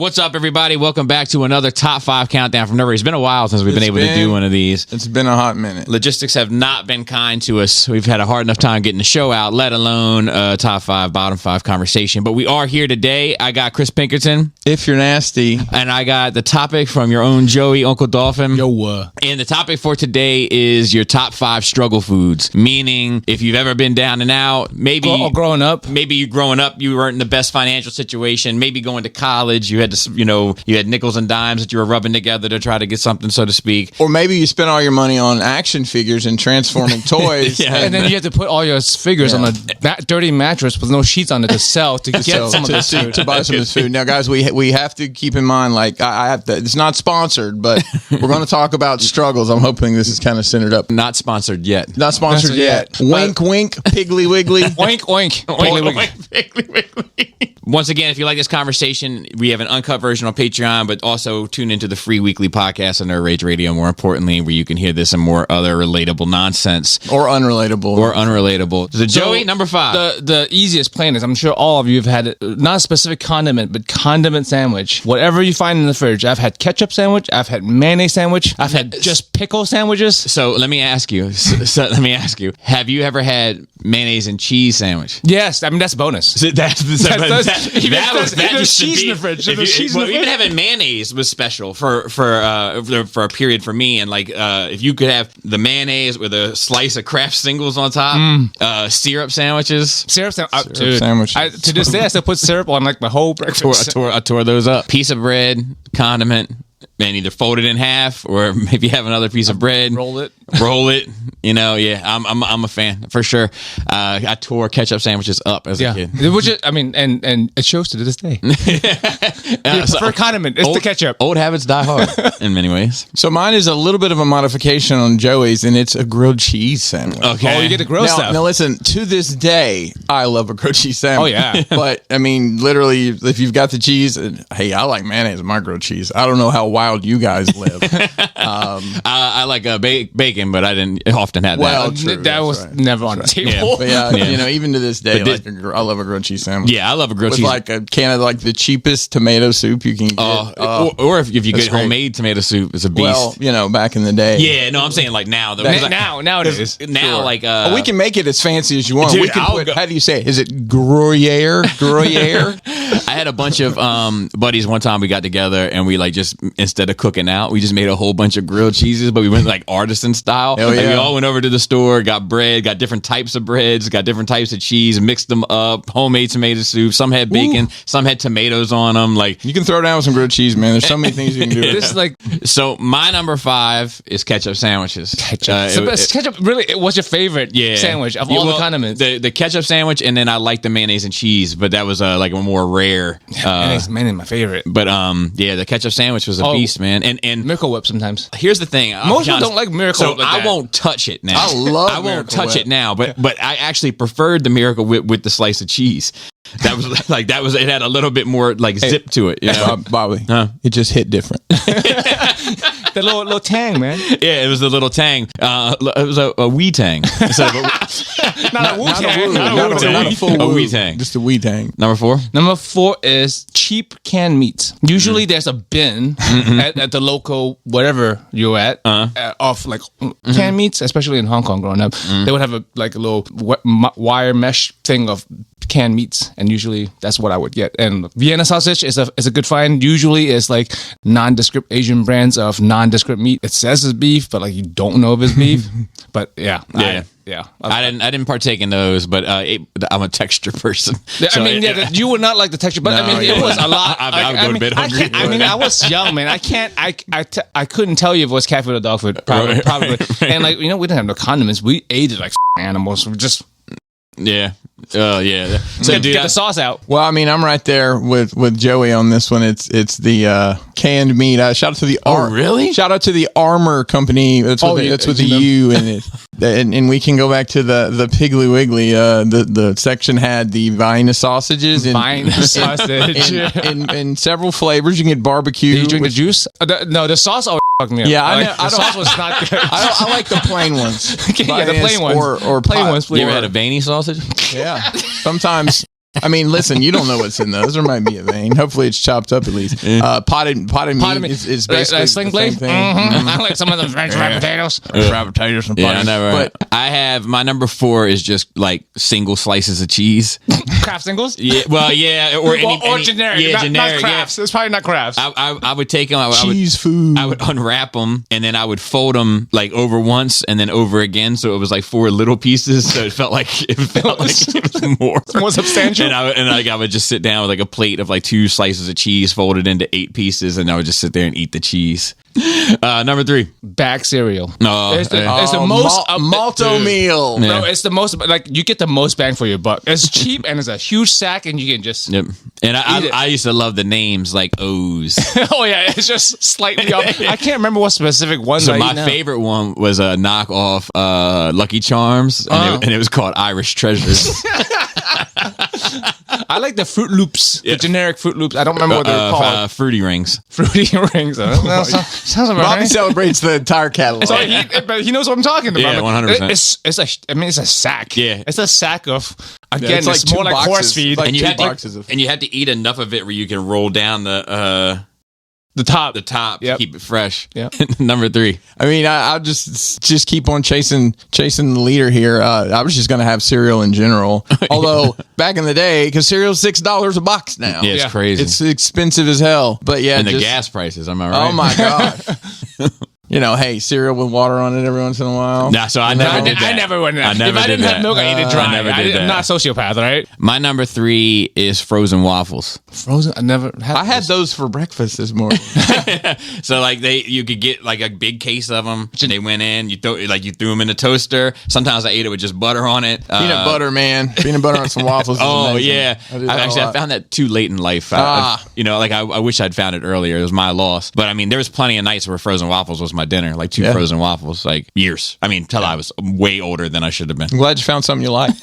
What's up, everybody? Welcome back to another Top 5 Countdown from Nowhere. It's been a while since we've been able to do one of these. It's been a hot minute. Logistics have not been kind to us. We've had a hard enough time getting the show out, let alone Top 5, Bottom 5 conversation. But we are here today. I got Chris Pinkerton. If you're nasty. And I got the topic from your own Joey, Uncle Dolphin. Yo, And the topic for today is your top 5 struggle foods. Meaning, if you've ever been down and out, maybe growing up, you weren't in the best financial situation. Maybe going to college, you had to, you had nickels and dimes that you were rubbing together to try to get something, so to speak. Or maybe you spent all your money on action figures and transforming toys. and then you have to put all your figures on a dirty mattress with no sheets on it to sell to get some of this food. To buy some of this food. Now, guys, we have to keep in mind, like, I have to. It's not sponsored, but we're going to talk about struggles. I'm hoping this is kind of centered up. Not sponsored yet. Not sponsored yet. Wink, wink, Piggly Wiggly. Oink, oink. Piggly Wiggly. Once again, if you like this conversation, we have an uncut version on Patreon, but also tune into the free weekly podcast on Nerd Rage Radio, more importantly, where you can hear this and more other relatable nonsense. Or unrelatable. So, Joey, number 5. The easiest plan is, I'm sure all of you have had, not a specific condiment, but condiment sandwich. Whatever you find in the fridge. I've had ketchup sandwich. I've had mayonnaise sandwich. I've had just pickle sandwiches. So let me ask you, have you ever had mayonnaise and cheese sandwich? Yes, I mean, that's a bonus. So that There's cheese in the fridge. Even having mayonnaise was special for a period for me. And like, if you could have the mayonnaise with a slice of Kraft Singles on top, syrup sandwiches. Syrup sandwiches. To this day, I still put syrup on like my whole breakfast. I tore those up. Piece of bread, condiment, and either fold it in half or maybe have another piece of bread. Roll it. I'm a fan for sure. I tore ketchup sandwiches up as a kid. Which is, I mean, and it shows to this day. For condiment, it's the ketchup. Old habits die hard in many ways. So mine is a little bit of a modification on Joey's, and it's a grilled cheese sandwich. Okay. Oh, you get the grilled stuff. Now listen, to this day, I love a grilled cheese sandwich. Oh, yeah. But, I mean, literally, if you've got the cheese, hey, I like mayonnaise in my grilled cheese. I don't know how wild you guys live. I like bacon, but I didn't often have that. Well, true, that was never on the table. Yeah. But even to this day, I love a grilled cheese sandwich. Yeah, I love a grilled cheese. With like a can of like the cheapest tomato soup you can get. Or if you get homemade tomato soup, it's a beast. Well, back in the day. Yeah, no, I'm saying like now. Now it is. Now, like... we can make it as fancy as you want. Dude, we can put, how do you say it? Is it Gruyere? I had a bunch of buddies one time we got together and we like just, instead of cooking out, we just made a whole bunch of grilled cheeses, but we went like artisan style. Hell yeah. Like, we all went over to the store, got bread, got different types of breads, got different types of cheese, mixed them up, homemade tomato soup. Some had bacon, some had tomatoes on them. Like, you can throw down with some grilled cheese, man. There's so many things you can do. This is like, so my number 5 is ketchup sandwiches. Ketchup really, what's your favorite sandwich of all the condiments? The ketchup sandwich, and then I like the mayonnaise and cheese, but that was like a more rare. Mayonnaise my favorite. But the ketchup sandwich was a beast, man. And Miracle Whip sometimes. Here's the thing. Most people don't like Miracle Whip. I won't touch it now. I won't touch it now, but I actually preferred the Miracle Whip with the slice of cheese. That was it had a little bit more like zip to it, you know? Bobby. It just hit different. The little tang, man. Yeah, it was a little tang. It was a wee tang. Not a woo tang. Not a full wee tang. Just a wee tang. Number 4? Number 4 is cheap canned meats. Usually there's a bin at the local, whatever you're at, of like canned meats, especially in Hong Kong growing up. They would have a little wire mesh thing of canned meats, and usually that's what I would get. And Vienna sausage is a good find. Usually it's like nondescript Asian brands of nondescript meat. It says it's beef, but like you don't know if it's beef. But I didn't partake in those, but I'm a texture person. So you would not like the texture, but it was a lot. I would go to bed hungry. I was young, man. I couldn't tell you if it was cat food or dog food. Probably. And like, we didn't have no condiments. We ate it like animals. We just. Yeah. So get the sauce out. Well, I mean, I'm right there with Joey on this one. It's the canned meat. Shout out to the really? Shout out to the Armor Company. That's with the U in it. And we can go back to the Piggly Wiggly. The section had the Vienna sausages and sausage in several flavors. You can get barbecue. Did you drink the juice? The sauce always fucked me up. Yeah, the sauce was not good. I like the plain ones. The plain ones. Or plain ones. You ever had a veiny sausage? Yeah. Sometimes I mean, listen, you don't know what's in those. There might be a vein. Hopefully, it's chopped up at least. Potted meat is basically sling the blade. same thing. I like some of the French fried potatoes. Fried potatoes and Yeah, potted. but I have my number 4 is just like single slices of cheese. Kraft singles. Yeah, well, yeah, or any generic. Yeah, not generic. Crafts. It's probably not Crafts. I would take them. Cheese food. I would unwrap them and then I would fold them like over once and then over again, so it was like 4 little pieces. So it felt like it was more substantial. And I would just sit down with like a plate of like 2 slices of cheese folded into 8 pieces, and I would just sit there and eat the cheese. Number 3, bag cereal. No, it's the most malto meal. Bro, it's the most, like, you get the most bang for your buck. It's cheap and it's a huge sack, and you can just Yep. And I used to love the names like O's. oh yeah, it's just slightly off. I can't remember what specific one. So my favorite one was a knockoff Lucky Charms, and it was called Irish Treasures. I like the Fruit Loops, the generic Fruit Loops. I don't remember what they're called. Fruity Rings. Fruity Rings. Sounds about Bobby right. celebrates the entire catalog. So but he knows what I'm talking about. Yeah, 100%. It's a sack. Yeah. It's a sack of, again, it's it's, like more 2 like boxes. horse feed. Like And you 2 had boxes of. and you had to eat enough of it where you can roll down the top to Yep. keep it fresh. Yeah. Number 3. I mean, I'll just keep on chasing the leader here. I was just going to have cereal in general. Although back in the day, because cereal's $6 a box now. Yeah, it's Yeah. crazy. It's expensive as hell. But yeah, and the gas prices, am I right? Oh my god. You know, hey, cereal with water on it every once in a while. Nah, so I never did that. I never went that. I never If I did didn't have that. milk, I ate it dry. I never did that. I'm not a sociopath, right? My number 3 is frozen waffles. Frozen. I never had. I had those for breakfast this morning. So like you could get like a big case of them. They went in, you threw them in the toaster. Sometimes I ate it with just butter on it. Peanut butter, man. Peanut butter on some waffles. Is Oh amazing. yeah, I did that a I lot. found that too late in life. I wish I'd found it earlier. It was my loss. But I mean, there was plenty of nights where frozen waffles was my dinner, like 2 frozen waffles, like years. I mean, till I was way older than I should have been. I'm glad you found something you like.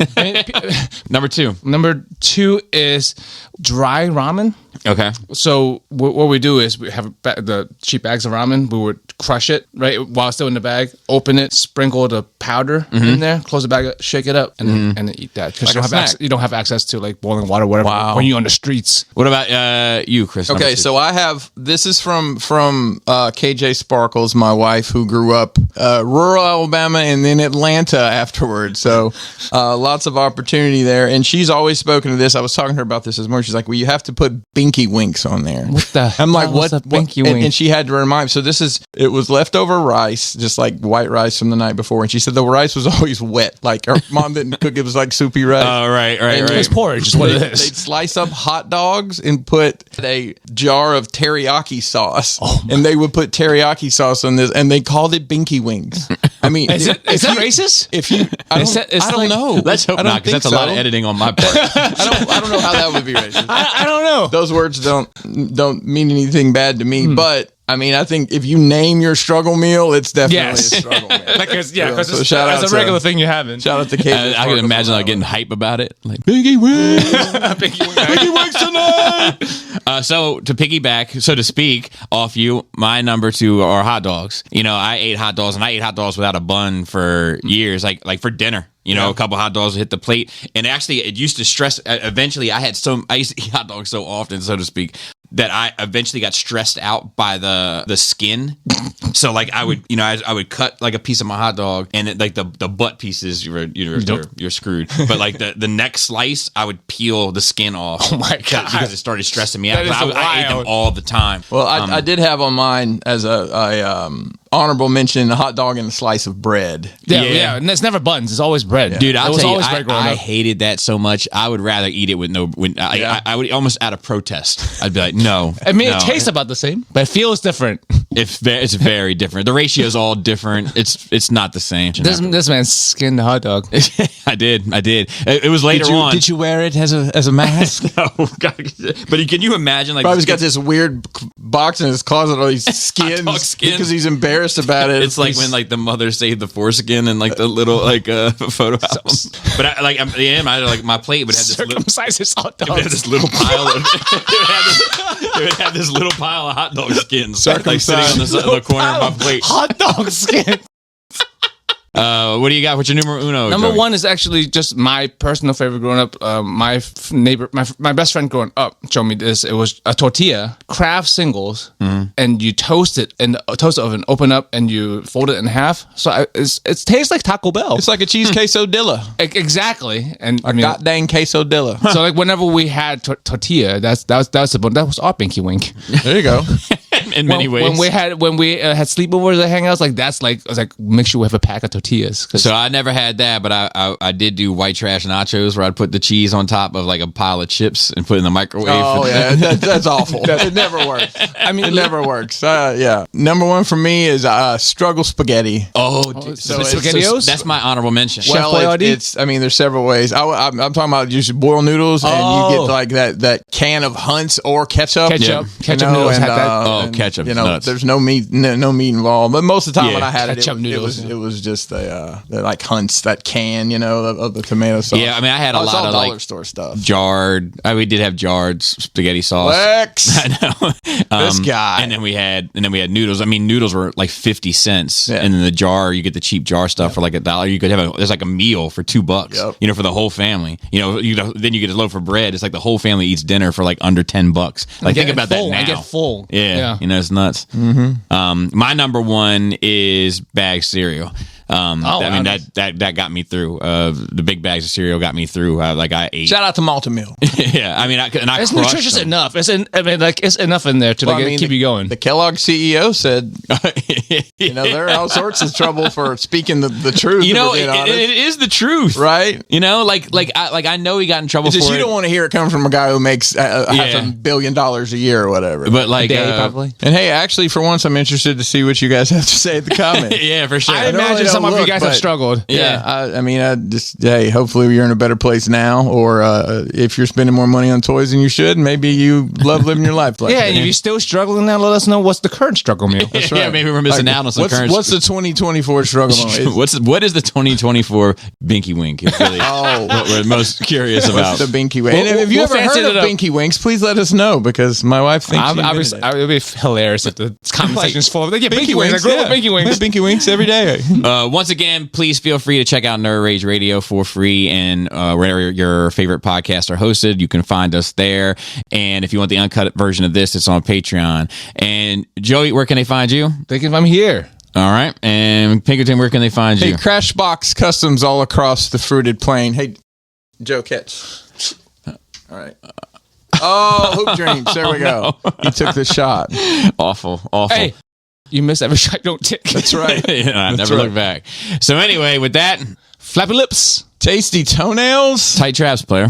Number 2. Number 2 is dry ramen. Okay. So what we do is we have the cheap bags of ramen. We would crush it right while it's still in the bag. Open it, sprinkle the powder in there, close the bag, shake it up, and then eat that because Like you don't have access to like boiling water, or whatever. Wow. When you're on the streets. What about you, Chris? Number Okay, 2. so I have this is from KJ Sparkles, my wife, who grew up rural Alabama and then Atlanta afterwards. So lots of opportunity there, and she's always spoken to this. I was talking to her about this morning. She's like, "Well, you have to put Binky Winks on there." What the? I'm like, hell what? is a Binky Wink? And she had to remind. So it was leftover rice, just like white rice from the night before. And she said the rice was always wet. Like her mom didn't cook it was like soupy rice. Oh, right. It's porridge, is what it They'd is. slice up hot dogs and put a jar of teriyaki sauce, and they would put teriyaki sauce on this, and they called it Binky Wings. I mean, Is that racist? If you, I don't know. Let's hope I don't not, because think that's a lot of editing on my part. I don't know how that would be racist. I don't know. Those words don't mean anything bad to me, but I mean, I think if you name your struggle meal, it's definitely a struggle meal. Because So shout out it's a regular thing you haven't. Shout out to KJ. I can Sparkles imagine on like that getting one. hype about it, like Binky Wings, Binky Wings tonight. So to piggyback, so to speak, off you, my number 2 are hot dogs. You know, I ate hot dogs, and I ate hot dogs without a bun for years, like for dinner. You know, a couple hot dogs would hit the plate, and actually, it used to stress. Eventually, I used to eat hot dogs so often, so to speak, that I eventually got stressed out by the skin. So like I would, I would cut like a piece of my hot dog, and it, like the butt pieces, you're screwed. But like the next slice, I would peel the skin off. Oh my God. Because it started stressing me out. That is I ate them wild. all the time. Well, I did have on mine as a honorable mention a hot dog and a slice of bread. Yeah, and it's never buns. It's always bread. Dude, it I'll was tell you, always bread growing I up. hated that so much. I would rather eat it with no. I would almost out of protest. I'd be like, no. I mean, no. it tastes about the same, but it feels different. It's very different. The ratio is all different. It's not the same. This man skinned the hot dog. I did. It was later on. Did you wear it as a mask? No, God. But can you imagine? Like, Bobby's got this weird box in his closet, all these skins, dog skins. because he's embarrassed about it. It's like when like the mother saved the foreskin and like the little like photo album. But at the end, my plate would have this little. Circumcised his hot It would have dogs. this little pile of it would have this little pile of hot dog skins like sitting on the corner of my plate. Hot dog skin. What do you got? What's your numero uno? Number Joey? one is actually just my personal favorite growing up. My neighbor, my best friend growing up showed me this. It was a tortilla, Kraft singles, and you toast it in the toaster oven, open up, and you fold it in half. So it tastes like Taco Bell. It's like a cheese quesadilla. Exactly. And A goddamn quesadilla. so like whenever we had tortilla, that was our Binky Wink. There you go. In many ways. When we had sleepovers at hangouts, like that's like I was like, make sure we have a pack of tortillas. So I never had that, but I did do white trash nachos where I'd put the cheese on top of like a pile of chips and put it in the microwave. Oh yeah, that's awful. It never works. I mean, it never works. Yeah. Number one for me is struggle spaghetti. So SpaghettiOs? that's my honorable mention. Chef Well, Boyardee? it's. I mean, there's several ways. I'm talking about just boiled noodles, and you get like that can of Hunt's or ketchup. Ketchup You know, noodles and, had that. and, ketchup You is know, nuts. there's no meat involved. But most of the time Yeah, when I had ketchup it noodles, it was just the like Hunt's, that can, of the tomato sauce. Yeah, I mean, I had a It's lot all of dollar like store stuff. jarred. We did have jarred spaghetti sauce. Lex, I know. This guy. And then we had noodles. I mean, noodles were like 50 cents. Yeah. And then the jar, you get the cheap jar stuff for like $1. You could have there's like a meal for $2, Yep. for the whole family. Then you get a loaf of bread. It's like the whole family eats dinner for like under $10. Like think about that now. I get full. Yeah. It's nuts. Mm-hmm. My number one is bag cereal. That got me through. The big bags of cereal got me through. I ate. Shout out to Malta Meal. Yeah, I mean, I It's crushed nutritious them. enough. It's enough in there to keep you going. The Kellogg CEO said, they're in all sorts of trouble for speaking the truth. It is the truth, right? I know he got in trouble It's just for you it. don't want to hear it coming from a guy who makes $500 million a year or whatever. But like, probably. And hey, actually, for once, I'm interested to see what you guys have to say at the comments. yeah, for sure. I imagine some of you guys have struggled. Hopefully you're in a better place now, or if you're spending more money on toys than you should, maybe you love living your life. Like Yeah, that. and if you're still struggling now, let us know what's the current struggle meal. That's Yeah, maybe we're missing out on some current. What's the 2024 struggle? What is the 2024 Binky Wink? Is really what we're most curious about. What's the Binky Wink? And if you ever fancy heard of it up. Binky Winks, please let us know, because my wife thinks It would be hilarious if the comment section is full of Binky Wings. I Winks. grew up with Binky Wings. Binky Winks every day. Once again, please feel free to check out Nerd Rage Radio for free, and wherever your favorite podcasts are hosted, you can find us there. And if you want the uncut version of this, it's on Patreon. And Joey, where can they find you? Thinking I'm here. All right. And Pinkerton, where can they find you? Hey, Crashbox Customs all across the fruited plain. Hey, Joe, catch. All right. Oh, hoop dreams. There we go. He took the shot. Awful. Hey, you miss every shot, don't tick. That's right. I never right. look back. So anyway, with that, Flappy lips. Tasty toenails. tight traps, player.